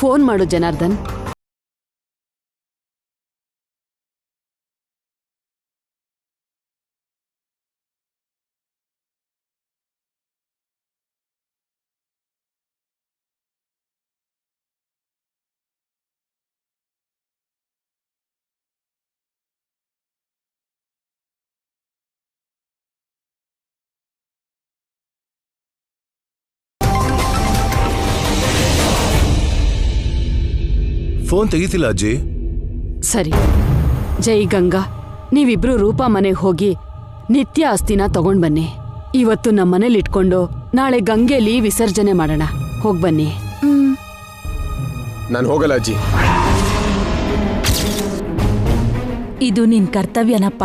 Phone ಮಾಡು Janardhan. Phone ತೆಗಿತಿಲ್ಲ ಅಜ್ಜಿ. ಸರಿ ಜೈ ಗಂಗಾ, ನೀವಿಬ್ರು ರೂಪಾ ಮನೆಗೆ ಹೋಗಿ ನಿತ್ಯ ಅಸ್ಥಿನ ತಗೊಂಡ್ ಬನ್ನಿ. ಇವತ್ತು ನಮ್ಮ ಮನೇಲಿ ಇಟ್ಕೊಂಡು ನಾಳೆ ಗಂಗೆಲಿ ವಿಸರ್ಜನೆ ಮಾಡೋಣ. ಹೋಗ್ಬನ್ನಿ. ನಾನು ಹೋಗಲ್ಲ ಅಜ್ಜಿ. ಇದು ನಿನ್ ಕರ್ತವ್ಯನಪ್ಪ.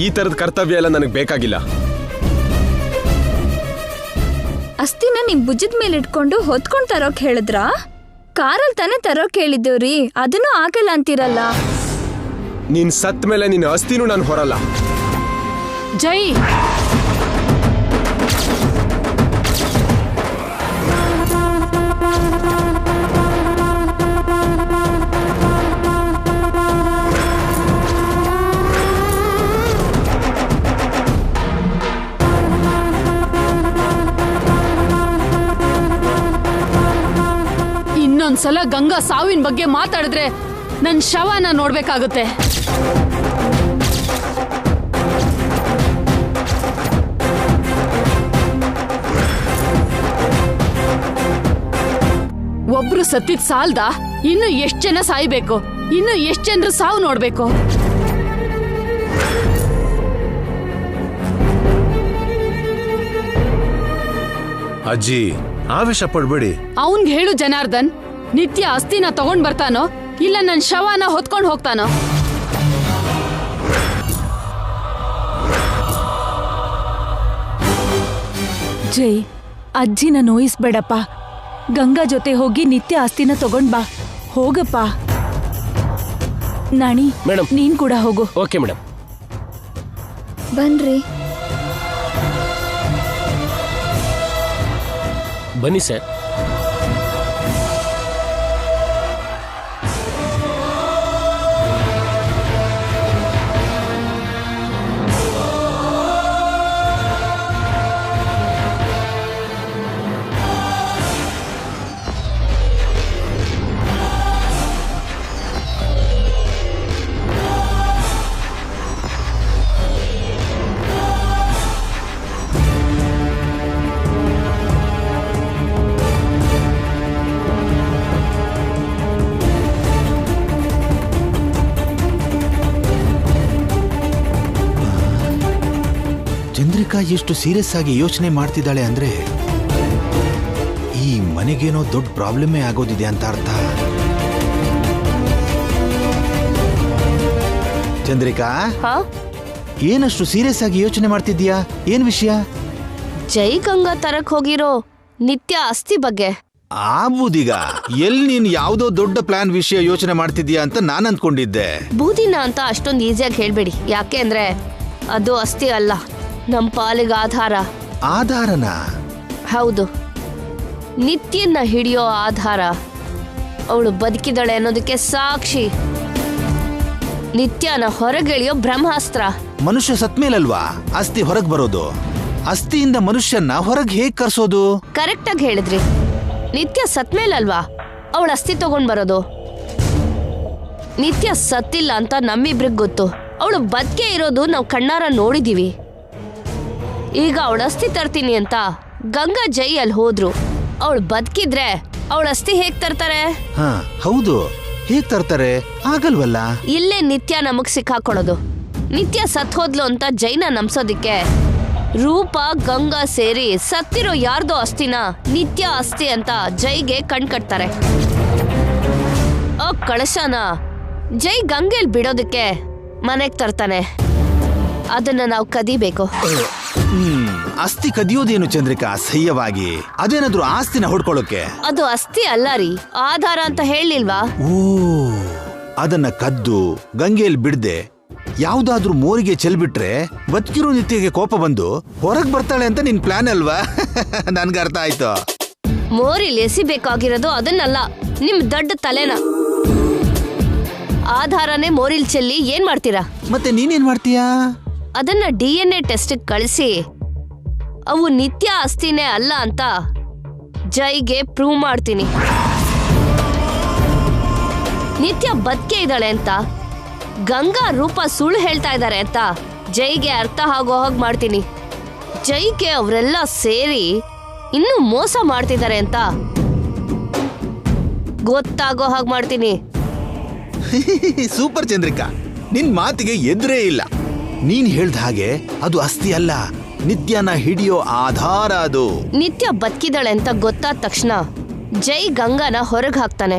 ಈ ತರದ ಕರ್ತವ್ಯ ಎಲ್ಲ ನನಗೆ ಬೇಕಾಗಿಲ್ಲ. ಅಸ್ಥಿನ ನಿಮ್ ಭುಜದ ಮೇಲೆ ಇಟ್ಕೊಂಡು ಹೊತ್ಕೊಂಡ್ ತರೋಕ್ ಹೇಳಿದ್ರಾ? ಕಾರಲ್ಲಿ ತಾನೇ ತರೋಕ್ ಹೇಳಿದ್ದೇವ್ರಿ, ಅದನ್ನು ಆಗಲ್ಲ ಅಂತೀರಲ್ಲ. ನೀನ್ ಸತ್ ಮೇಲೆ ನಿನ್ನ ಅಸ್ಥಿನೂ ನಾನು ಹೊರಲ್ಲ. ಜೈ, ಇನ್ನೊಂದ್ಸಲ ಗಂಗಾ ಸಾವಿನ ಬಗ್ಗೆ ಮಾತಾಡಿದ್ರೆ ನನ್ ಶವನ ನೋಡ್ಬೇಕಾಗುತ್ತೆ. ಒಬ್ರು ಸತ್ತಿದ್ ಸಾಲ್ದ, ಇನ್ನು ಎಷ್ಟ್ ಜನ ಸಾಯ್ಬೇಕು? ಇನ್ನು ಎಷ್ಟ್ ಜನರು ಸಾವು ನೋಡ್ಬೇಕು? ಅಜ್ಜಿ ಆವೇಶ ಪಡ್ಬೇಡಿ. ಅವನ್ಗೆ ಹೇಳು ಜನಾರ್ದನ್, ನಿತ್ಯ ಅಸ್ಥಿನ ತಗೊಂಡ್ ಬರ್ತಾನೋ ಇಲ್ಲ ನನ್ ಶವನ ಹೊತ್ಕೊಂಡ್ ಹೋಗ್ತಾನೋ. ಜೈ, ಅಜ್ಜಿನ ನೋಯಿಸ್ಬೇಡಪ್ಪ. ಗಂಗಾ ಜೊತೆ ಹೋಗಿ ನಿತ್ಯ ಅಸ್ಥಿನ ತಗೊಂಡ್ ಬಾ. ಹೋಗಪ್ಪ. ನಾಣಿ ಮೇಡಮ್, ನೀನ್ ಕೂಡ ಹೋಗು. Okay madam. ಬನ್ರಿ. ಬನ್ನಿ ಸರ್. ಚಂದ್ರಿಕಾ ಎಷ್ಟು ಸೀರಿಯಸ್ ಆಗಿ ಯೋಚನೆ ಮಾಡ್ತಿದ್ದಾಳೆ ಅಂದ್ರೆ ಈ ಮನೆಗೇನೋ ದೊಡ್ಡ ಪ್ರಾಬ್ಲಮ್ಮೇ ಆಗೋದಿದೆ ಅಂತ ಅರ್ಥ. ಚಂದ್ರಿಕಾ, ಏನಷ್ಟು ಸೀರಿಯಸ್ ಆಗಿ ಯೋಚನೆ ಮಾಡ್ತಿದ್ಯಾ? ಏನ್ ವಿಷಯ? ಜೈ ಗಂಗಾ ತರಕ್ ಹೋಗಿರೋ ನಿತ್ಯ ಅಸ್ಥಿ ಬಗ್ಗೆ. ಆ ಬೂದಿಗ, ಎಲ್ಲಿ ನೀನ್ ಯಾವ್ದೋ ದೊಡ್ಡ ಪ್ಲಾನ್ ವಿಷಯ ಯೋಚನೆ ಮಾಡ್ತಿದ್ಯಾ ಅಂತ ನಾನ್ ಅಂದ್ಕೊಂಡಿದ್ದೆ. ಬೂದಿನ ಅಂತ ಅಷ್ಟೊಂದು ಈಸಿಯಾಗಿ ಹೇಳ್ಬೇಡಿ. ಯಾಕೆ ಅಂದ್ರೆ ಅದು ಅಸ್ಥಿ ಅಲ್ಲ, ನಮ್ ಪಾಲಿಗೆ ಆಧಾರ. ಆಧಾರನ? ಹೌದು, ನಿತ್ಯನ್ನ ಹಿಡಿಯೋ ಆಧಾರ. ಅವಳು ಬದುಕಿದಳೆ ಅನ್ನೋದಕ್ಕೆ ಸಾಕ್ಷಿ. ನಿತ್ಯನ ಹೊರಗೆಳೆಯೋ ಬ್ರಹ್ಮಾಸ್ತ್ರ. ಮನುಷ್ಯ ಸತ್ಮೇಲಲ್ವಾ ಅಸ್ಥಿ ಹೊರಗ್ ಬರೋದು? ಅಸ್ಥಿಯಿಂದ ಮನುಷ್ಯನ್ನ ಹೊರಗ್ ಹೇಗ್ ಕರ್ಸೋದು? ಕರೆಕ್ಟ್ ಆಗಿ ಹೇಳಿದ್ರಿ. ನಿತ್ಯ ಸತ್ಮೇಲಲ್ವಾ ಅವಳ ಅಸ್ಥಿ ತಗೊಂಡ್ ಬರೋದು. ನಿತ್ಯ ಸತ್ತಿಲ್ಲ ಅಂತ ನಮ್ಮಿಬ್ರಿಗೆ ಗೊತ್ತು. ಅವಳು ಬದುಕೆ ಇರೋದು ನಾವು ಕಣ್ಣಾರ ನೋಡಿದೀವಿ. ಈಗ ಅವಳ ಅಸ್ಥಿ ತರ್ತೀನಿ ಅಂತ ಗಂಗಾ ಜೈ ಅಲ್ಲಿ ಹೋದ್ರು. ಅವಳು ಬದುಕಿದ್ರೆ ಅವಳ ಅಸ್ಥಿ ಹೇಗ್ ತರ್ತಾರೆ? ಹಾ ಹೌದು, ಹೇಗ್ ತರ್ತಾರೆ? ಆಗಲ್ವಲ್ಲ. ಇಲ್ಲೇ ನಿತ್ಯ ನಮಗ್ ಸಿಕ್ಕಾಕೊಡೋದು. ನಿತ್ಯ ಸತ್ ಹೋದ್ಲು ಅಂತ ಜೈನ ನಂಬ್ಸೋದಿಕ್ಕೆ ರೂಪ ಗಂಗಾ ಸೇರಿ ಸತ್ತಿರೋ ಯಾರ್ದೋ ಅಸ್ಥಿನ ನಿತ್ಯ ಅಸ್ಥಿ ಅಂತ ಜೈಗೆ ಕಣ್ಕಟ್ತಾರೆ. ಆ ಕಳಶನ ಜೈ ಗಂಗೆಲ್ ಬಿಡೋದಕ್ಕೆ ಮನೆಗ್ ತರ್ತಾನೆ. ಅದನ್ನ ನಾವು ಕದಿಬೇಕು. ಅಸ್ಥಿ ಕದಿಯೋದೇನು ಚಂದ್ರಿಕಾ ಅಸಹ್ಯವಾಗಿ? ಅದೇನಾದ್ರೂ ಆಸ್ತಿನ ಹೊಡ್ಕೊಳ್ಳೋಕೆ? ಅದು ಅಸ್ಥಿ ಅಲ್ಲ ರೀ, ಆಧಾರ ಅಂತ ಹೇಳಿಲ್ವಾ? ಓ, ಅದನ್ನ ಕದ್ದು ಗಂಗೆಯಲ್ಲಿ ಬಿಡದೆ ಯಾವ್ದಾದ್ರೂ ಮೋರಿಗೆ ಚೆಲ್ಬಿಟ್ರೆ ಬದುಕಿರೋ ನಿತ್ಯಗೆ ಕೋಪ ಬಂದು ಹೊರಗ್ ಬರ್ತಾಳೆ ಅಂತ ನಿನ್ ಪ್ಲಾನ್ ಅಲ್ವಾ? ನನ್ಗೆ ಅರ್ಥ ಆಯ್ತು. ಮೋರಿಲ್ ಎಸಿಬೇಕಾಗಿರೋದು ಅದನ್ನಲ್ಲ, ನಿಮ್ ದೊಡ್ಡ ತಲೆನ. ಆಧಾರನೇ ಮೋರಿಲ್ ಚೆಲ್ಲಿ ಏನ್ ಮಾಡ್ತೀರಾ? ಮತ್ತೆ ನೀನೇನ್ ಮಾಡ್ತೀಯಾ? ಅದನ್ನ DNA ಟೆಸ್ಟ್ ಕಳಿಸಿ ಅವು ನಿತ್ಯ ಆಸ್ತಿನೇ ಅಲ್ಲ ಅಂತ ಜೈಗೆ ಪ್ರೂವ್ ಮಾಡ್ತೀನಿ. ನಿತ್ಯ ಬದುಕೆ ಇದ್ದಾಳೆ ಅಂತ, ಗಂಗಾ ರೂಪ ಸುಳ್ಳು ಹೇಳ್ತಾ ಇದ್ದಾರೆ ಅಂತ ಜೈಗೆ ಅರ್ಥ ಆಗೋ ಹಾಗೆ ಮಾಡ್ತೀನಿ. ಜೈಗೆ ಅವರೆಲ್ಲ ಸೇರಿ ಇನ್ನೂ ಮೋಸ ಮಾಡ್ತಿದ್ದಾರೆ ಅಂತ ಗೊತ್ತಾಗೋ ಹಾಗೆ ಮಾಡ್ತೀನಿ. ಸೂಪರ್ ಚಂದ್ರಿಕಾ, ನಿನ್ ಮಾತಿಗೆ ಎದುರೇ ಇಲ್ಲ. ನೀನ್ ಹೇಳ್ದ ಹಾಗೆ ಅದು ಅಸ್ಥಿ ಅಲ್ಲ, ನಿತ್ಯನ ಹಿಡಿಯೋ ಆಧಾರ ಅದು. ನಿತ್ಯ ಬದುಕಿದಾಳೆ ಅಂತ ಗೊತ್ತಾದ ತಕ್ಷಣ ಜೈ ಗಂಗಾನ ಹೊರಗೆ ಹಾಕ್ತಾನೆ.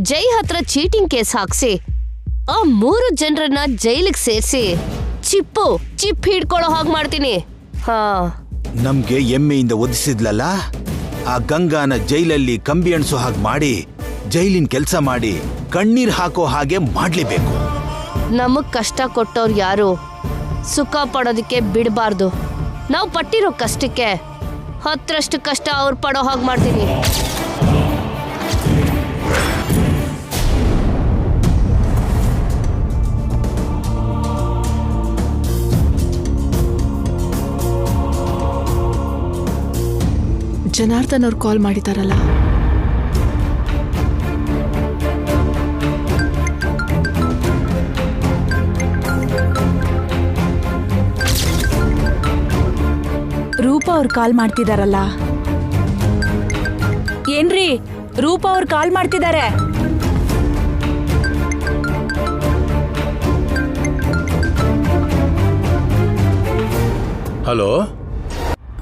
ಜೈ ಹತ್ರ ಚೀಟಿಂಗ್ ಕೇಸ್ ಹಾಕ್ಸಿ ಆ 3 ಜನರನ್ನ ಜೈಲಿಗೆ ಸೇರಿಸಿ ಚಿಪ್ ಹಿಡ್ಕೊಳ್ಳೋ ಹಾಗೆ ಮಾಡ್ತೀನಿ. ಹಾ, ನಮ್ಗೆ ಎಮ್ಮೆಯಿಂದ ಒದಿಸಿದ್ಲಲ್ಲ, ಆ ಗಂಗಾನ ಜೈಲಲ್ಲಿ ಕಂಬಿ ಎಣ್ಸೋ ಹಾಗೆ ಮಾಡಿ, ಜೈಲಿನ ಕೆಲಸ ಮಾಡಿ ಕಣ್ಣೀರ್ ಹಾಕೋ ಹಾಗೆ ಮಾಡ್ಲೇಬೇಕು. ನಮಗ್ ಕಷ್ಟ ಕೊಟ್ಟವ್ರು ಯಾರು ಸುಖ ಪಡೋದಕ್ಕೆ ಬಿಡಬಾರ್ದು. ನಾವು ಪಟ್ಟಿರೋ ಕಷ್ಟಕ್ಕೆ 10ರಷ್ಟು ಕಷ್ಟ ಅವ್ರು ಪಡೋ ಹಾಗೆ ಮಾಡ್ತೀನಿ. ಜನಾರ್ದನ್ ಅವ್ರು ಕಾಲ್ ಮಾಡಿದಾರಲ್ಲ. ರೂಪಾ ಅವ್ರು ಕಾಲ್ ಮಾಡ್ತಿದಾರಲ್ಲ. ಏನ್ರಿ, ರೂಪಾ ಅವ್ರು ಕಾಲ್ ಮಾಡ್ತಿದ್ದಾರೆ. ಹಲೋ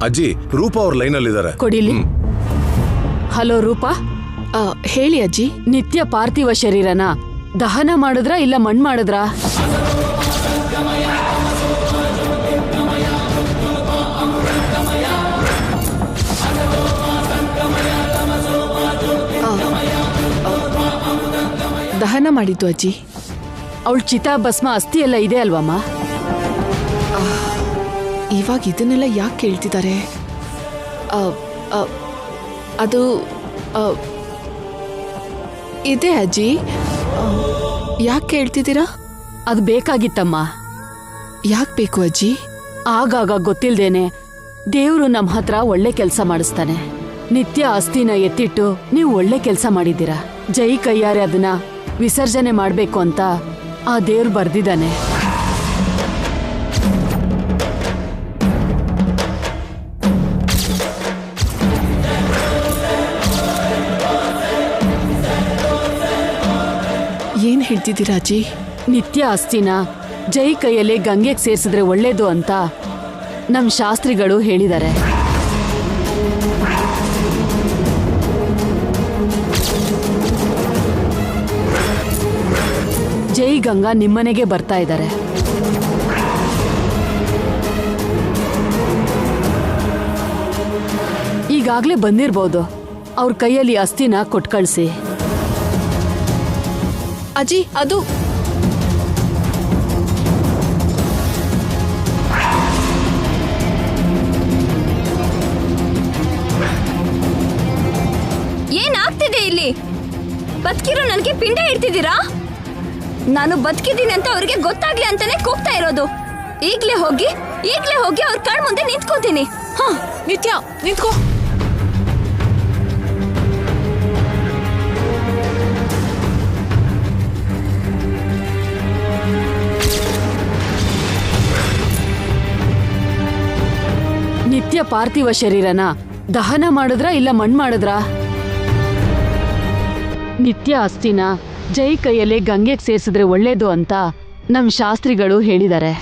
ಅಜ್ಜಿ, ರೂಪಾ ಅವ್ರ ಲೈನಲ್ಲಿದ್ದಾರೆ. ಕೊಡಿಲಿ. ಹಲೋ ರೂಪಾ, ಹೇಳಿ ಅಜ್ಜಿ. ನಿತ್ಯ ಪಾರ್ಥಿವ ಶರೀರನ ದಹನ ಮಾಡಿದ್ರಾ ಇಲ್ಲ ಮಣ್ಣು ಮಾಡಿದ್ರಾ? ದಹನ ಮಾಡಿದ್ದು ಅಜ್ಜಿ. ಅವಳ ಚಿತಾಭಸ್ಮ ಅಸ್ಥಿ ಎಲ್ಲ ಇದೆ ಅಲ್ವಮ್ಮ? ಇವಾಗ ಇದನ್ನೆಲ್ಲ ಯಾಕೆ ಕೇಳ್ತಿದ್ದಾರೆ? ಅದು ಇದೆ ಅಜ್ಜಿ. ಯಾಕೆ ಕೇಳ್ತಿದ್ದೀರಾ? ಅದು ಬೇಕಾಗಿತ್ತಮ್ಮ. ಯಾಕೆ ಬೇಕು ಅಜ್ಜಿ? ಆಗಾಗ ಗೊತ್ತಿಲ್ದೇನೆ ದೇವ್ರು ನಮ್ಮ ಹತ್ರ ಒಳ್ಳೆ ಕೆಲಸ ಮಾಡಿಸ್ತಾನೆ. ನಿತ್ಯ ಅಸ್ಥಿನ ಎತ್ತಿಟ್ಟು ನೀವು ಒಳ್ಳೆ ಕೆಲಸ ಮಾಡಿದ್ದೀರಾ. ಜೈ ಕೈಯಾರೆ ಅದನ್ನ ವಿಸರ್ಜನೆ ಮಾಡ್ಬೇಕು ಅಂತ ಆ ದೇವ್ರು ಬರ್ದಿದ್ದಾನೆ. ಏನ್ ಹೇಳ್ತಿದ್ದೀರಾ ಅಜ್ಜಿ? ನಿತ್ಯ ಅಸ್ಥಿನ ಜೈ ಕೈಯಲ್ಲೇ ಗಂಗೆಗೆ ಸೇರಿಸಿದ್ರೆ ಒಳ್ಳೇದು ಅಂತ ನಮ್ ಶಾಸ್ತ್ರಿಗಳು ಹೇಳಿದ್ದಾರೆ. ಜೈ ಗಂಗಾ ನಿಮ್ಮನೆಗೆ ಬರ್ತಾ ಇದ್ದಾರೆ. ಈಗಾಗ್ಲೇ ಬಂದಿರ್ಬೋದು. ಅವ್ರ ಕೈಯಲ್ಲಿ ಅಸ್ಥಿನ ಕೊಟ್ಕಳ್ಸಿ. ಅಜ್ಜಿ, ಅದು ಏನಾಗ್ತಿದೆ ಇಲ್ಲಿ? ಬದುಕಿರೋ ನನಗೆ ಪಿಂಡ ಇಡ್ತಿದ್ದೀರಾ? ನಾನು ಬದುಕಿದ್ದೀನಿ ಅಂತ ಅವ್ರಿಗೆ ಗೊತ್ತಾಗ್ಲಿ ಅಂತಾನೆ ಕೂಗ್ತಾ ಇರೋದು. ಈಗ್ಲೇ ಹೋಗಿ ಅವ್ರ ಕಣ್ ಮುಂದೆ ನಿಂತ್ಕೋತೀನಿ. ಹಾ, ನಿತ್ಯ ನಿಂತ್ಕೋ. ನಿತ್ಯ ಪಾರ್ಥಿವ ಶರೀರನ ದಹನ ಮಾಡಿದ್ರಾ ಇಲ್ಲ ಮಣ್ಣು ಮಾಡಿದ್ರಾ? ನಿತ್ಯ ಅಸ್ಥಿನ ಜೈ ಕೈಯಲ್ಲೇ ಗಂಗೆಗೆ ಸೇರಿಸಿದ್ರೆ ಒಳ್ಳೇದು ಅಂತ ನಮ್ ಶಾಸ್ತ್ರಿಗಳು ಹೇಳಿದ್ದಾರೆ.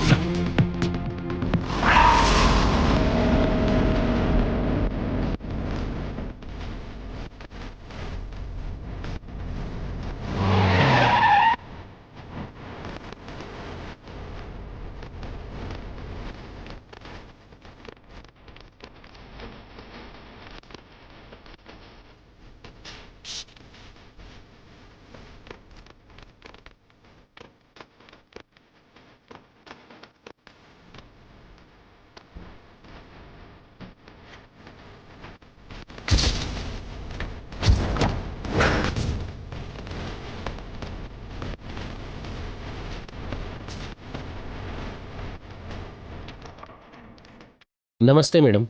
ನಮಸ್ತೆ ಮೇಡಮ್.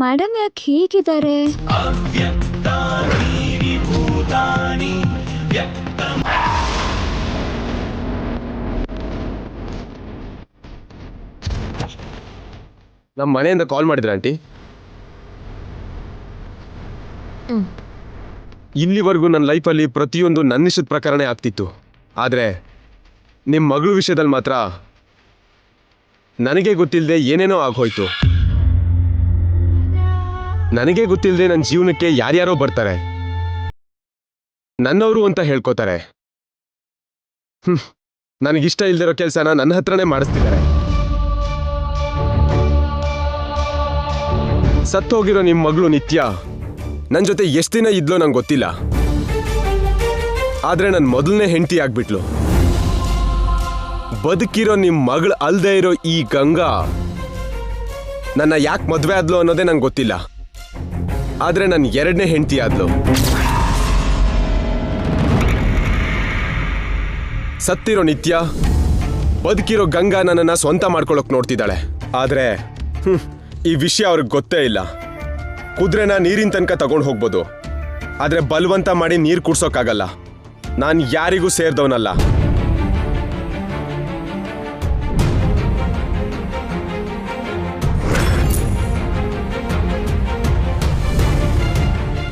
ಮೇಡಮ್ ಯಾಕೆ ಹೀಗಿದ್ದಾರೆ? ನಮ್ಮ ಮನೆಯಿಂದ ಕಾಲ್ ಮಾಡಿದ್ರೆ ಆಂಟಿ? ಇಲ್ಲಿವರೆಗೂ ನನ್ನ ಲೈಫಲ್ಲಿ ಪ್ರತಿಯೊಂದು ನನ್ನಿಷ್ಟದ ಪ್ರಕಾರನೇ ಆಗ್ತಿತ್ತು. ಆದರೆ ನಿಮ್ಮ ಮಗಳ ವಿಷಯದಲ್ಲಿ ಮಾತ್ರ ನನಗೆ ಗೊತ್ತಿಲ್ಲದೆ ಏನೇನೋ ಆಗೋಯ್ತು. ನನಗೆ ಗೊತ್ತಿಲ್ಲದೆ ನನ್ನ ಜೀವನಕ್ಕೆ ಯಾರ್ಯಾರೋ ಬರ್ತಾರೆ, ನನ್ನವರು ಅಂತ ಹೇಳ್ಕೋತಾರೆ. ನನಗಿಷ್ಟ ಇಲ್ದಿರೋ ಕೆಲಸನ ನನ್ನ ಹತ್ರನೇ ಮಾಡಿಸ್ತಿದ್ದಾರೆ. ಸತ್ತೋಗಿರೋ ನಿಮ್ಮ ಮಗಳು ನಿತ್ಯ ನನ್ನ ಜೊತೆ ಎಷ್ಟು ದಿನ ಇದ್ಲೋ ನಂಗೆ ಗೊತ್ತಿಲ್ಲ. ಆದರೆ ನನ್ನ ಮೊದಲನೇ ಹೆಂಡತಿ ಆಗ್ಬಿಟ್ಲು. ಬದುಕಿರೋ ನಿಮ್ಮ ಮಗಳು ಅಲ್ದೇ ಇರೋ ಈ ಗಂಗಾ ನನ್ನ ಯಾಕೆ ಮದುವೆ ಆದ್ಲು ಅನ್ನೋದೇ ನಂಗೆ ಗೊತ್ತಿಲ್ಲ. ಆದರೆ ನನ್ನ ಎರಡನೇ ಹೆಂಡತಿ ಆದ್ಲು. ಸತ್ತಿರೋ ನಿತ್ಯ ಬದುಕಿರೋ ಗಂಗಾ ನನ್ನನ್ನು ಸ್ವಂತ ಮಾಡ್ಕೊಳ್ಳೋಕೆ ನೋಡ್ತಿದ್ದಾಳೆ. ಆದರೆ ಈ ವಿಷಯ ಅವ್ರಿಗೆ ಗೊತ್ತೇ ಇಲ್ಲ. ಕುದುರೆನ ನೀರಿನ ತನಕ ತಗೊಂಡು ಹೋಗ್ಬೋದು, ಆದರೆ ಬಲವಂತ ಮಾಡಿ ನೀರು ಕುಡ್ಸೋಕ್ಕಾಗಲ್ಲ. ನಾನು ಯಾರಿಗೂ ಸೇರಿದವನಲ್ಲ.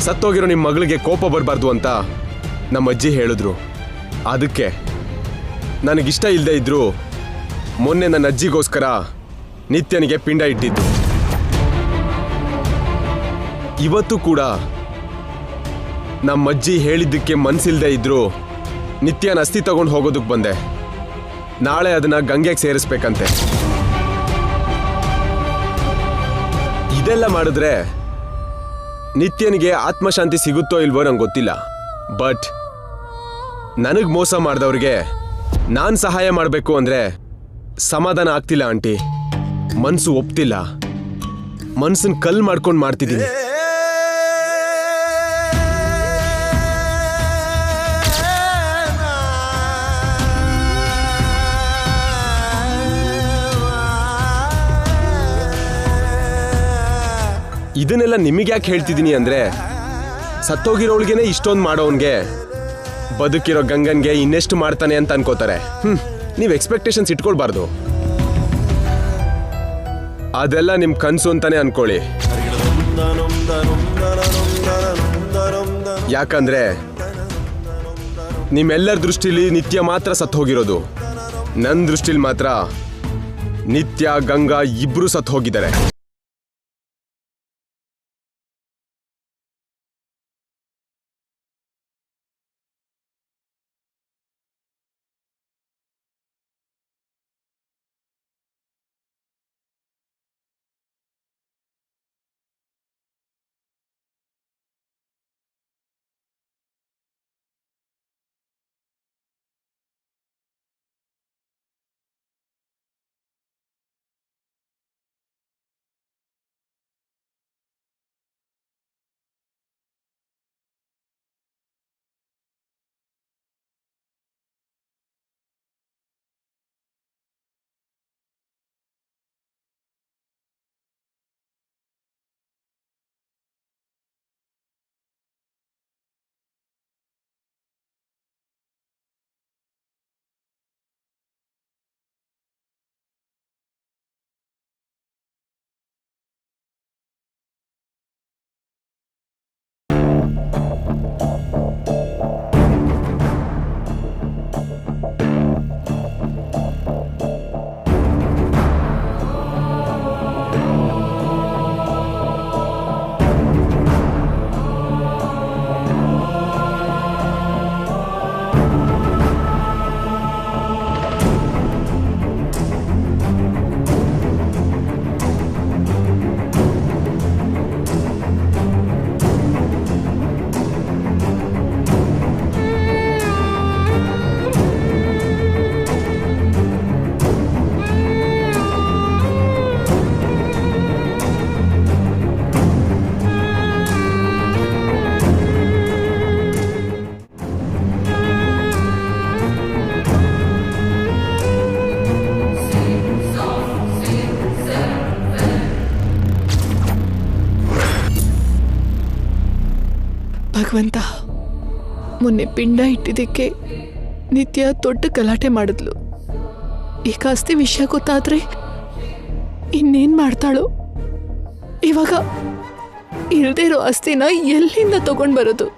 ಸತ್ತೋಗಿರೋ ನಿಮ್ಮ ಮಗಳಿಗೆ ಕೋಪ ಬರಬಾರ್ದು ಅಂತ ನಮ್ಮ ಅಜ್ಜಿ ಹೇಳಿದ್ರು. ಅದಕ್ಕೆ ನನಗಿಷ್ಟ ಇಲ್ಲದೆ ಇದ್ರು ಮೊನ್ನೆ ನನ್ನ ಅಜ್ಜಿಗೋಸ್ಕರ ನಿತ್ಯನಿಗೆ ಪಿಂಡ ಇಟ್ಟಿದ್ದು. ಇವತ್ತು ಕೂಡ ನಮ್ಮ ಅಜ್ಜಿ ಹೇಳಿದ್ದಕ್ಕೆ ಮನ್ಸಿಲ್ದೇ ಇದ್ರು ನಿತ್ಯನ ಅಸ್ಥಿ ತಗೊಂಡು ಹೋಗೋದಕ್ಕೆ ಬಂದೆ. ನಾಳೆ ಅದನ್ನ ಗಂಗೆಗೆ ಸೇರಿಸ್ಬೇಕಂತೆ. ಇದೆಲ್ಲ ಮಾಡಿದ್ರೆ ನಿತ್ಯನಿಗೆ ಆತ್ಮಶಾಂತಿ ಸಿಗುತ್ತೋ ಇಲ್ವೋ ನಂಗೆ ಗೊತ್ತಿಲ್ಲ. ಬಟ್ ನನಗೆ ಮೋಸ ಮಾಡಿದವ್ರಿಗೆ ನಾನು ಸಹಾಯ ಮಾಡಬೇಕು ಅಂದರೆ ಸಮಾಧಾನ ಆಗ್ತಿಲ್ಲ ಆಂಟಿ. ಮನಸ್ಸು ಒಪ್ತಿಲ್ಲ. ಮನ್ಸನ್ನ ಕಲ್ ಮಾಡ್ಕೊಂಡು ಮಾಡ್ತಿದ್ದೀನಿ. ಇದನ್ನೆಲ್ಲ ನಿಮಗೆ ಯಾಕೆ ಹೇಳ್ತಿದ್ದೀನಿ ಅಂದರೆ, ಸತ್ತೋಗಿರೋಳ್ಗೇನೆ ಇಷ್ಟೊಂದು ಮಾಡೋನ್ಗೆ ಬದುಕಿರೋ ಗಂಗನ್ಗೆ ಇನ್ನೆಷ್ಟು ಮಾಡ್ತಾನೆ ಅಂತ ಅನ್ಕೋತಾರೆ. ನೀವು ಎಕ್ಸ್ಪೆಕ್ಟೇಷನ್ಸ್ ಇಟ್ಕೊಳ್ಬಾರ್ದು. ಅದೆಲ್ಲ ನಿಮ್ಮ ಕನಸು ಅಂತಾನೆ ಅನ್ಕೊಳ್ಳಿ. ಯಾಕಂದ್ರೆ ನಿಮ್ಮೆಲ್ಲರ ದೃಷ್ಟಿಲಿ ನಿತ್ಯ ಮಾತ್ರ ಸತ್ತು ಹೋಗಿರೋದು. ನನ್ನ ದೃಷ್ಟಿಲಿ ಮಾತ್ರ ನಿತ್ಯ ಗಂಗಾ ಇಬ್ರು ಸತ್ತು ಹೋಗಿದ್ದಾರೆ. ಭಗವಂತ, ಮೊನ್ನೆ ಪಿಂಡ ಇಟ್ಟಿದ್ದಕ್ಕೆ ನಿತ್ಯ ದೊಡ್ಡ ಗಲಾಟೆ ಮಾಡಿದ್ಲು. ಈಗ ಅಸ್ಥಿ ವಿಷಯ ಗೊತ್ತಾದ್ರೆ ಇನ್ನೇನ್ ಮಾಡ್ತಾಳೋ? ಇವಾಗ ಇಲ್ದೇ ಇರೋ ಅಸ್ಥಿನ ಎಲ್ಲಿಂದ ತಗೊಂಡ್ ಬರೋದು?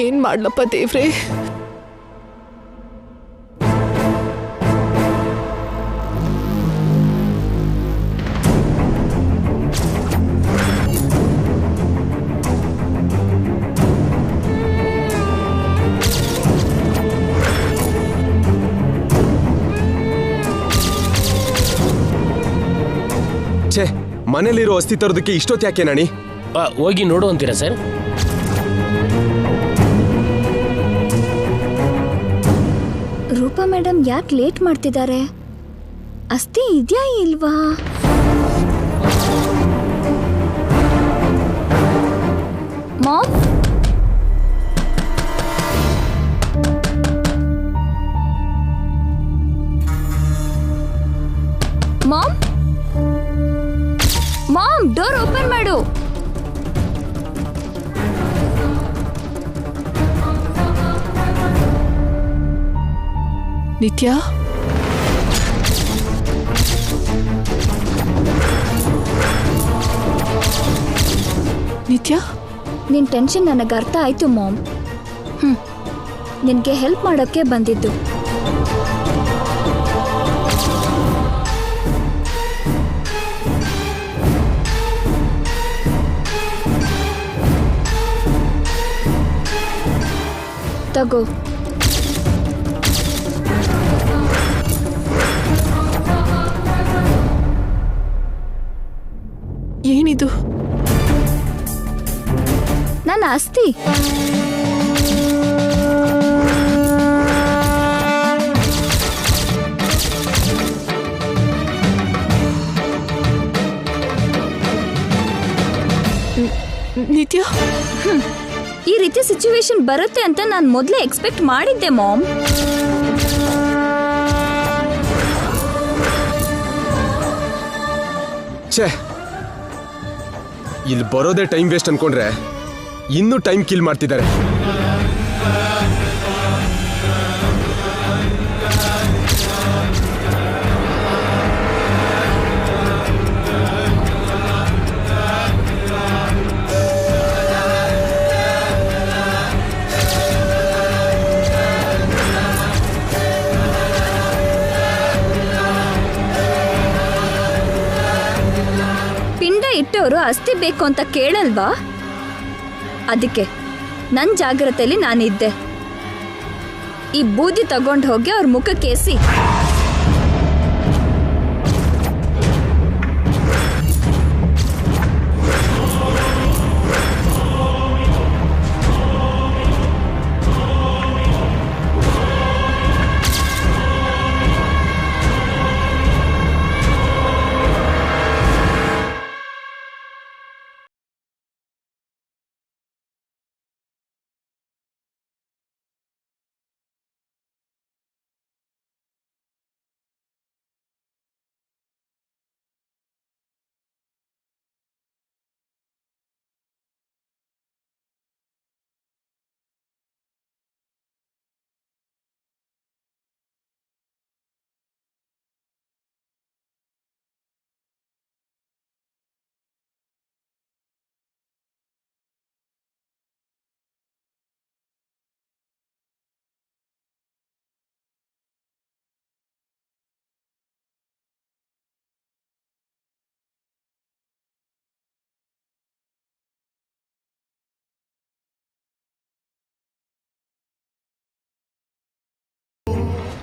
ಏನ್ ಮಾಡ್ಲಪ್ಪ ದೇವ್ರೇ? ಛೇ, ಮನೇಲಿರೋ ಅಸ್ಥಿ ತರೋದಕ್ಕೆ ಇಷ್ಟೊತ್ತು ಯಾಕೆ ನಾಣಿ? ಹೋಗಿ ನೋಡು ಅಂತೀರಾ ಸರ್? ರೂಪಾ ಮೇಡಮ್ ಯಾಕೆ ಲೇಟ್ ಮಾಡ್ತಿದ್ದಾರೆ? ಅಸ್ಥಿ ಇದೆಯಾ ಇಲ್ವಾ? Mom, mom, mom, door open ಮಾಡು. ನಿತ್ಯ, ನಿತ್ಯ, ನಿನ್ ಟೆನ್ಷನ್ ನನಗೆ ಅರ್ಥ ಆಯ್ತು ಮಾಮ್. ನಿನ್ಗೆ ಹೆಲ್ಪ್ ಮಾಡೋಕ್ಕೆ ಬಂದಿದ್ದು. ತಗೋ. ಏನಿದು? ನನ್ನ ಅಸ್ಥಿ. ನಿತ್ಯ, ಈ ರೀತಿ ಸಿಚುವೇಶನ್ ಬರುತ್ತೆ ಅಂತ ನಾನು ಮೊದಲೇ ಎಕ್ಸ್ಪೆಕ್ಟ್ ಮಾಡಿದ್ದೆ ಮಾಮ್. ಛೇ, ಇಲ್ಲಿ ಬರೋದೇ ಟೈಮ್ ವೇಸ್ಟ್ ಅನ್ಕೊಂಡ್ರೆ ಇನ್ನೂ ಟೈಮ್ ಕಿಲ್ ಮಾಡ್ತಿದ್ದಾರೆ. ಪಿಂಡ ಇಟ್ಟವರು ಅಸ್ಥಿ ಬೇಕು ಅಂತ ಕೇಳಲ್ವಾ? ಅದಕ್ಕೆ ನನ್ನ ಜಾಗ್ರತೆಯಲ್ಲಿ ನಾನಿದ್ದೆ. ಈ ಬೂದಿ ತಗೊಂಡು ಹೋಗಿ ಅವ್ರ ಮುಖಕ್ಕೇಸಿ